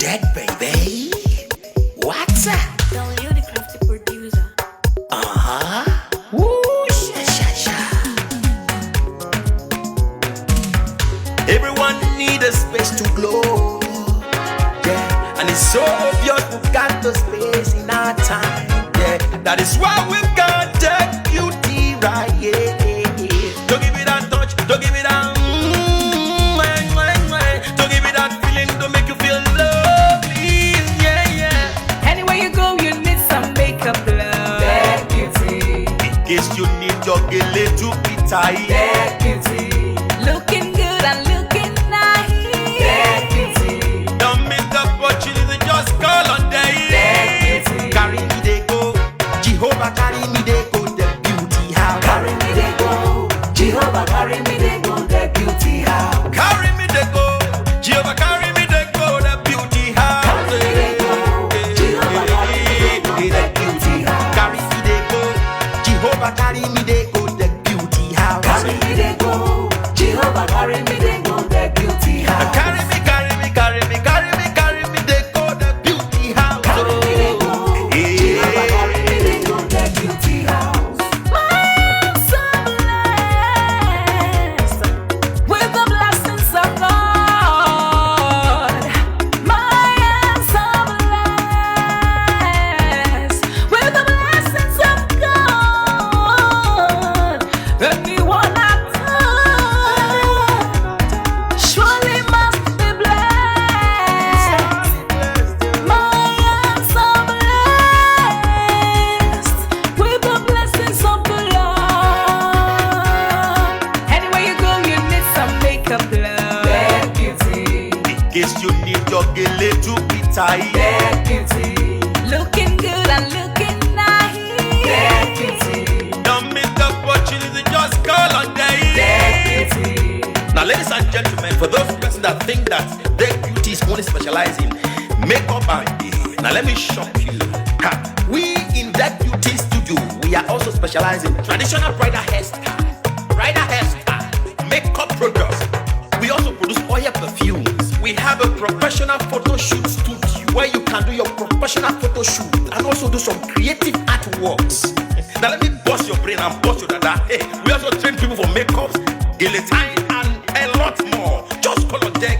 Dead baby. What's up? Don't you the crafty producer? Woo, sha sha sha. Everyone need a space to glow. Yeah, and it's so obvious we've got the space in our time. Yeah, that is why we've got that beauty right. Yeah, don't give it that touch, don't give it that. Don't give it that feeling to make you feel lovely. Yeah, yeah. Anywhere you go, you need some makeup, love. That beauty. In case you need your gele to be tight. That beauty. Looking good and looking nice. That beauty. Don't miss the opportunity, just call on day. That beauty. Carry me they go, Jehovah carry me they go, the beauty house. Carry me they go, Jehovah carry me they go, the beauty house. Carry me they go, Jehovah carry me they go, the beauty house. Carry me they go, Jehovah carry me they go, the beauty house. Carry me they go, Jehovah carry me they go, the beauty house. Carry me they go, Jehovah carry me they go, the beauty house. Carry me, carry me, carry me, carry me, carry me they go, the beauty house. Carry me they go, Jehovah carry me they go, the beauty house. I'm so blessed with the blessings of God. I am so blessed with the blessings of God. Anyone I touch surely must be blessed. I am so blessed with the blessings of the Lord. Anywhere you go, you need some makeup, love. That beauty. In case you need your gele to be tight. That beauty. Looking good and looking nice. That beauty. Don't miss the opportunity, just call on day. That beauty. Now, ladies and gentlemen, for those persons that think that their beauty is only specialized in makeup and hair, now let me shock you. Ha, we in that beauty studio, we are also specialized in traditional bridal hairstyle, makeup products. We also produce oil perfumes. We have a professional photo shoot studio where you can do your professional photo shoot and also do some creative artworks. Now let me bust your brain and bust your dada. Hey, we also train people for makeups, guillotine, and a lot more. Just call on deck